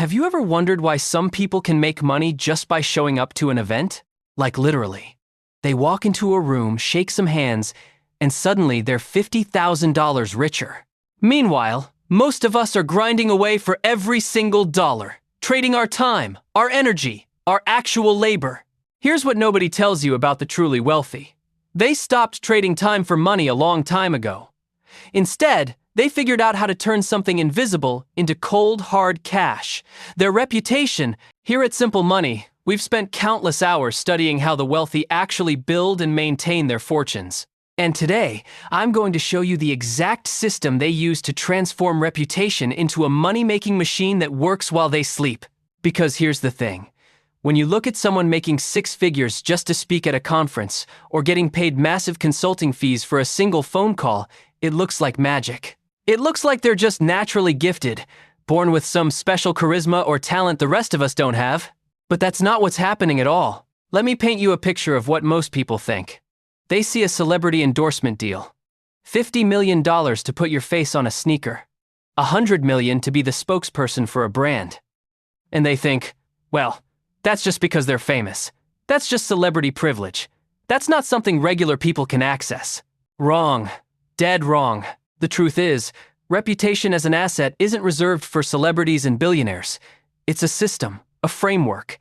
Have you ever wondered why some people can make money just by showing up to an event? Like literally. They walk into a room, shake some hands, and suddenly they're $50,000 richer. Meanwhile, most of us are grinding away for every single dollar, trading our time, our energy, our actual labor. Here's what nobody tells you about the truly wealthy. They stopped trading time for money a long time ago. Instead, they figured out how to turn something invisible into cold, hard cash. Their reputation. Here at Simple Money, we've spent countless hours studying how the wealthy actually build and maintain their fortunes. And today, I'm going to show you the exact system they use to transform reputation into a money-making machine that works while they sleep. Because here's the thing. When you look at someone making six figures just to speak at a conference, or getting paid massive consulting fees for a single phone call, it looks like magic. It looks like they're just naturally gifted, born with some special charisma or talent the rest of us don't have. But that's not what's happening at all. Let me paint you a picture of what most people think. They see a celebrity endorsement deal. $50 million to put your face on a sneaker. $100 million to be the spokesperson for a brand. And they think, well, that's just because they're famous. That's just celebrity privilege. That's not something regular people can access. Wrong. Dead wrong. The truth is, reputation as an asset isn't reserved for celebrities and billionaires. It's a system, a framework.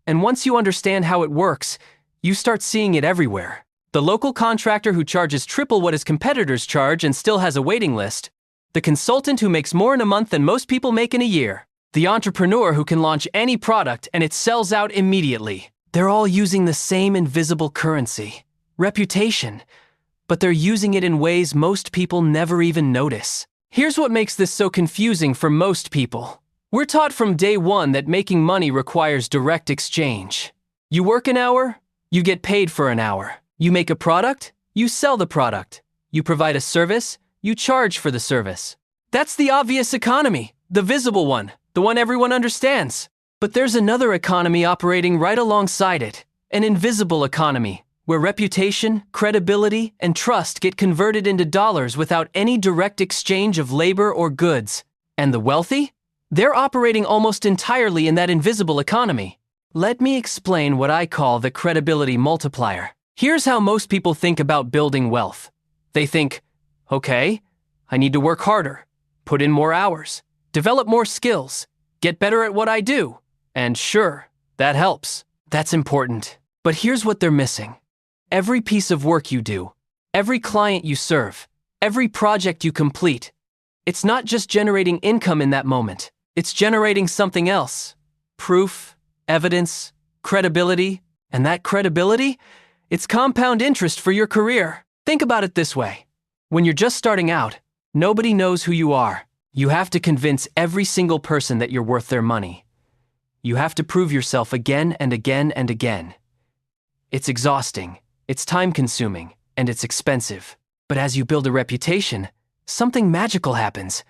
And once you understand how it works, you start seeing it everywhere. The local contractor who charges triple what his competitors charge and still has a waiting list. The consultant who makes more in a month than most people make in a year. The entrepreneur who can launch any product and it sells out immediately. They're all using the same invisible currency, reputation. But they're using it in ways most people never even notice. Here's what makes this so confusing for most people. We're taught from day one that making money requires direct exchange. You work an hour, you get paid for an hour. You make a product, you sell the product. You provide a service, you charge for the service. That's the obvious economy, the visible one, the one everyone understands. But there's another economy operating right alongside it, an invisible economy, where reputation, credibility, and trust get converted into dollars without any direct exchange of labor or goods. And the wealthy? They're operating almost entirely in that invisible economy. Let me explain what I call the credibility multiplier. Here's how most people think about building wealth. They think, okay, I need to work harder, put in more hours, develop more skills, get better at what I do. And sure, that helps. That's important. But here's what they're missing. Every piece of work you do, every client you serve, every project you complete, it's not just generating income in that moment. It's generating something else. Proof, evidence, credibility, and that credibility, it's compound interest for your career. Think about it this way. When you're just starting out, nobody knows who you are. You have to convince every single person that you're worth their money. You have to prove yourself again and again and again. It's exhausting. It's time-consuming, and it's expensive. But as you build a reputation, something magical happens.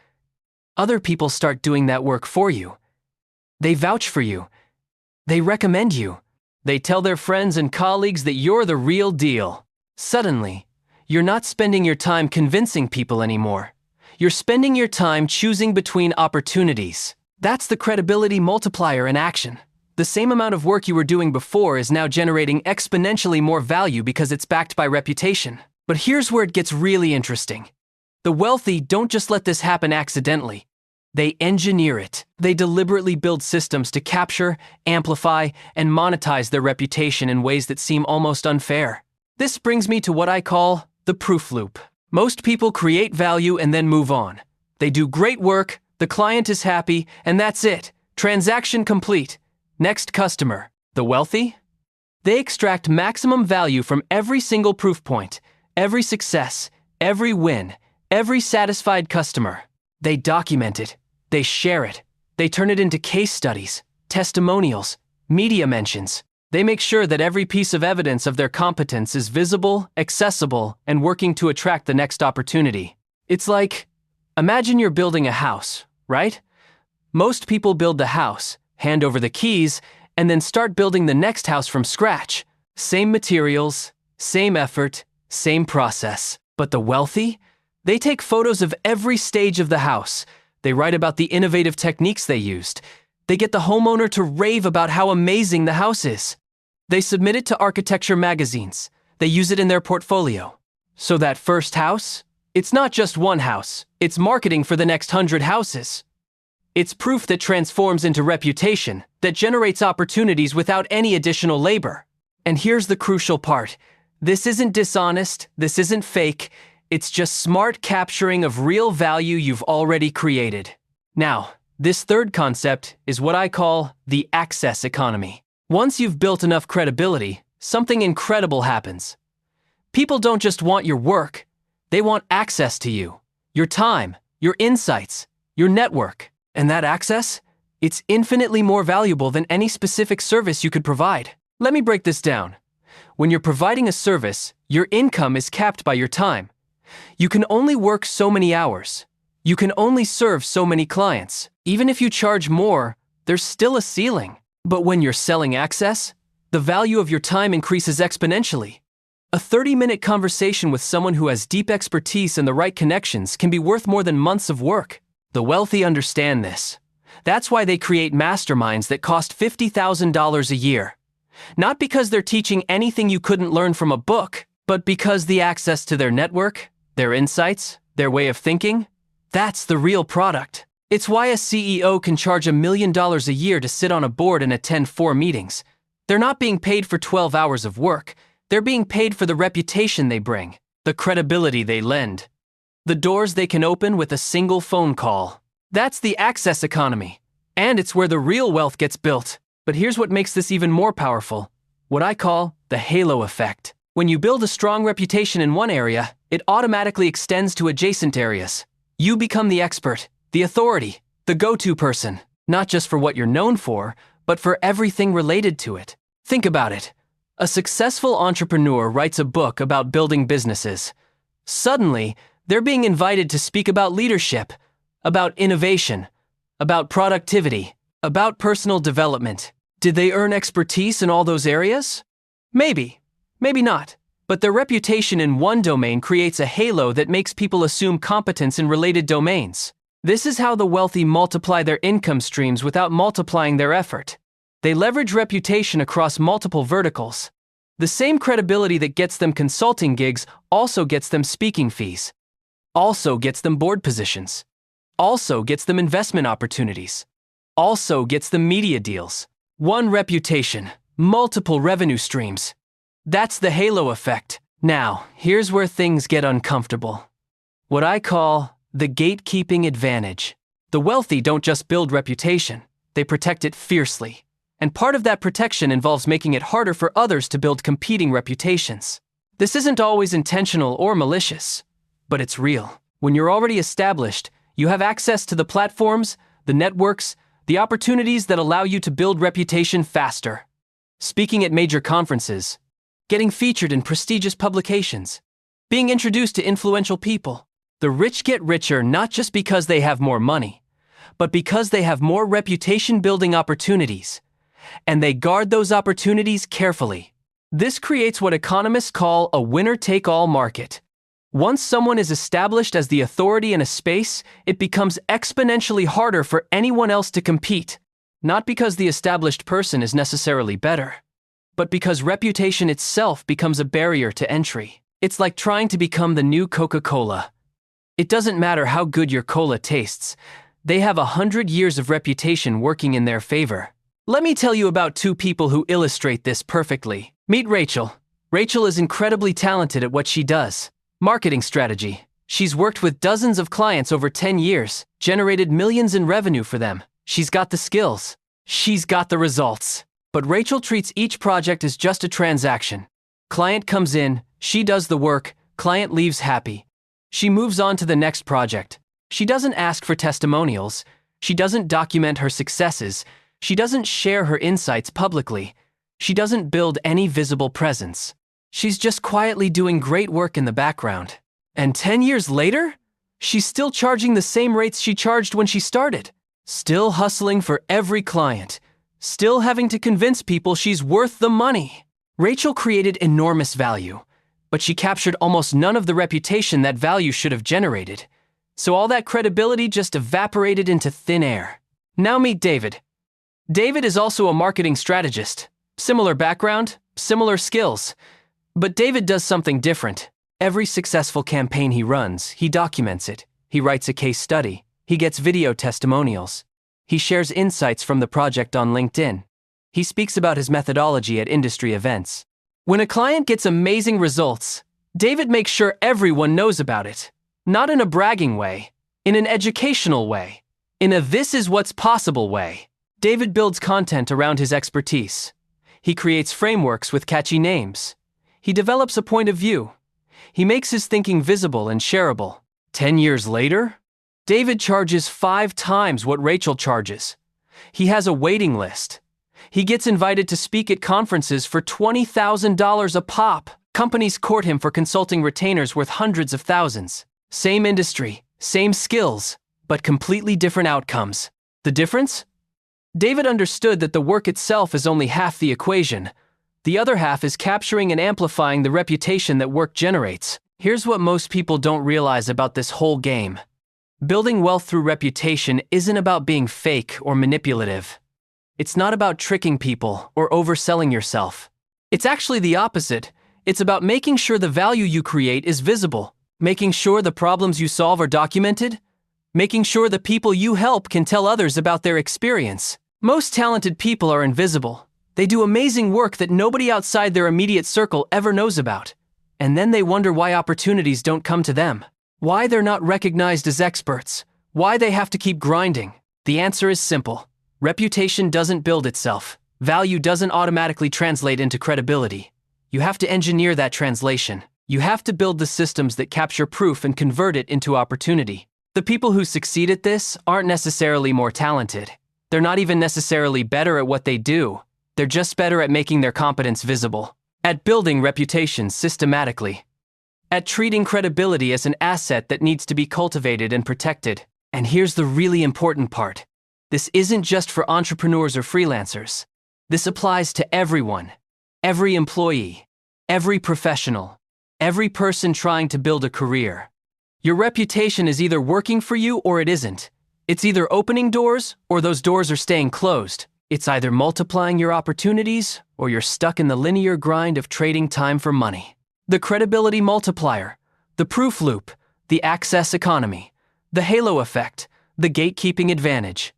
Other people start doing that work for you. They vouch for you. They recommend you. They tell their friends and colleagues that you're the real deal. Suddenly, you're not spending your time convincing people anymore. You're spending your time choosing between opportunities. That's the credibility multiplier in action. The same amount of work you were doing before is now generating exponentially more value because it's backed by reputation. But here's where it gets really interesting. The wealthy don't just let this happen accidentally. They engineer it. They deliberately build systems to capture, amplify, and monetize their reputation in ways that seem almost unfair. This brings me to what I call the proof loop. Most people create value and then move on. They do great work, the client is happy, and that's it. Transaction complete. Next customer. The wealthy? They extract maximum value from every single proof point, every success, every win, every satisfied customer. They document it. They share it. They turn it into case studies, testimonials, media mentions. They make sure that every piece of evidence of their competence is visible, accessible, and working to attract the next opportunity. It's like, imagine you're building a house, right? Most people build the house, hand over the keys, and then start building the next house from scratch. Same materials, same effort, same process. But the wealthy? They take photos of every stage of the house. They write about the innovative techniques they used. They get the homeowner to rave about how amazing the house is. They submit it to architecture magazines. They use it in their portfolio. So that first house? It's not just one house. It's marketing for the next 100 houses. It's proof that transforms into reputation, that generates opportunities without any additional labor. And here's the crucial part. This isn't dishonest, this isn't fake, it's just smart capturing of real value you've already created. Now, this third concept is what I call the access economy. Once you've built enough credibility, something incredible happens. People don't just want your work, they want access to you, your time, your insights, your network. And that access? It's infinitely more valuable than any specific service you could provide. Let me break this down. When you're providing a service, your income is capped by your time. You can only work so many hours. You can only serve so many clients. Even if you charge more, there's still a ceiling. But when you're selling access, the value of your time increases exponentially. A 30-minute conversation with someone who has deep expertise and the right connections can be worth more than months of work. The wealthy understand this. That's why they create masterminds that cost $50,000 a year. Not because they're teaching anything you couldn't learn from a book, but because the access to their network, their insights, their way of thinking, that's the real product. It's why a CEO can charge $1 million a year to sit on a board and attend 4 meetings. They're not being paid for 12 hours of work. They're being paid for the reputation they bring, the credibility they lend, the doors they can open with a single phone call. That's the access economy. And it's where the real wealth gets built. But here's what makes this even more powerful. What I call the halo effect. When you build a strong reputation in one area, it automatically extends to adjacent areas. You become the expert, the authority, the go-to person, not just for what you're known for, but for everything related to it. Think about it. A successful entrepreneur writes a book about building businesses. Suddenly, they're being invited to speak about leadership, about innovation, about productivity, about personal development. Did they earn expertise in all those areas? Maybe, maybe not. But their reputation in one domain creates a halo that makes people assume competence in related domains. This is how the wealthy multiply their income streams without multiplying their effort. They leverage reputation across multiple verticals. The same credibility that gets them consulting gigs also gets them speaking fees, also gets them board positions, also gets them investment opportunities, also gets them media deals. One reputation, multiple revenue streams. That's the halo effect. Now, here's where things get uncomfortable. What I call the gatekeeping advantage. The wealthy don't just build reputation, they protect it fiercely. And part of that protection involves making it harder for others to build competing reputations. This isn't always intentional or malicious, but it's real. When you're already established, you have access to the platforms, the networks, the opportunities that allow you to build reputation faster. Speaking at major conferences, getting featured in prestigious publications, being introduced to influential people. The rich get richer not just because they have more money, but because they have more reputation-building opportunities, and they guard those opportunities carefully. This creates what economists call a winner-take-all market. Once someone is established as the authority in a space, it becomes exponentially harder for anyone else to compete, not because the established person is necessarily better, but because reputation itself becomes a barrier to entry. It's like trying to become the new Coca-Cola. It doesn't matter how good your cola tastes, they have 100 years of reputation working in their favor. Let me tell you about 2 people who illustrate this perfectly. Meet Rachel. Rachel is incredibly talented at what she does. Marketing strategy. She's worked with dozens of clients over 10 years, generated millions in revenue for them. She's got the skills. She's got the results. But Rachel treats each project as just a transaction. Client comes in, she does the work, client leaves happy. She moves on to the next project. She doesn't ask for testimonials. She doesn't document her successes. She doesn't share her insights publicly. She doesn't build any visible presence. She's just quietly doing great work in the background. And 10 years later, she's still charging the same rates she charged when she started. Still hustling for every client. Still having to convince people she's worth the money. Rachel created enormous value, but she captured almost none of the reputation that value should have generated. So all that credibility just evaporated into thin air. Now meet David. David is also a marketing strategist. Similar background, similar skills. But David does something different. Every successful campaign he runs, he documents it. He writes a case study. He gets video testimonials. He shares insights from the project on LinkedIn. He speaks about his methodology at industry events. When a client gets amazing results, David makes sure everyone knows about it. Not in a bragging way, in an educational way, in a this is what's possible way. David builds content around his expertise. He creates frameworks with catchy names. He develops a point of view. He makes his thinking visible and shareable. 10 years later, David charges 5 times what Rachel charges. He has a waiting list. He gets invited to speak at conferences for $20,000 a pop. Companies court him for consulting retainers worth hundreds of thousands. Same industry, same skills, but completely different outcomes. The difference? David understood that the work itself is only half the equation. The other half is capturing and amplifying the reputation that work generates. Here's what most people don't realize about this whole game. Building wealth through reputation isn't about being fake or manipulative. It's not about tricking people or overselling yourself. It's actually the opposite. It's about making sure the value you create is visible, making sure the problems you solve are documented, making sure the people you help can tell others about their experience. Most talented people are invisible. They do amazing work that nobody outside their immediate circle ever knows about. And then they wonder why opportunities don't come to them, why they're not recognized as experts, why they have to keep grinding. The answer is simple. Reputation doesn't build itself. Value doesn't automatically translate into credibility. You have to engineer that translation. You have to build the systems that capture proof and convert it into opportunity. The people who succeed at this aren't necessarily more talented. They're not even necessarily better at what they do. They're just better at making their competence visible, at building reputations systematically, at treating credibility as an asset that needs to be cultivated and protected. And here's the really important part. This isn't just for entrepreneurs or freelancers. This applies to everyone, every employee, every professional, every person trying to build a career. Your reputation is either working for you or it isn't. It's either opening doors or those doors are staying closed. It's either multiplying your opportunities or you're stuck in the linear grind of trading time for money. The credibility multiplier, the proof loop, the access economy, the halo effect, the gatekeeping advantage.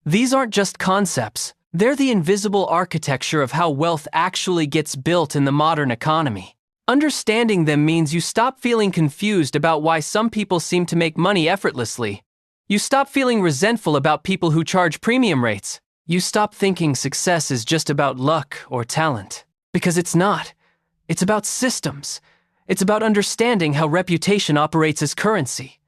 These aren't just concepts. They're the invisible architecture of how wealth actually gets built in the modern economy. Understanding them means you stop feeling confused about why some people seem to make money effortlessly. You stop feeling resentful about people who charge premium rates. You stop thinking success is just about luck or talent. Because it's not. It's about systems. It's about understanding how reputation operates as currency.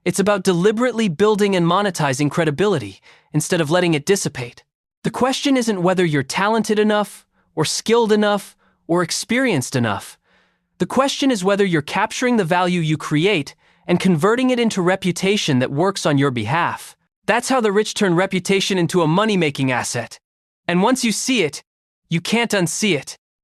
It's about deliberately building and monetizing credibility instead of letting it dissipate. The question isn't whether you're talented enough, or skilled enough, or experienced enough. The question is whether you're capturing the value you create and converting it into reputation that works on your behalf. That's how the rich turn reputation into a money-making asset. And once you see it, you can't unsee it.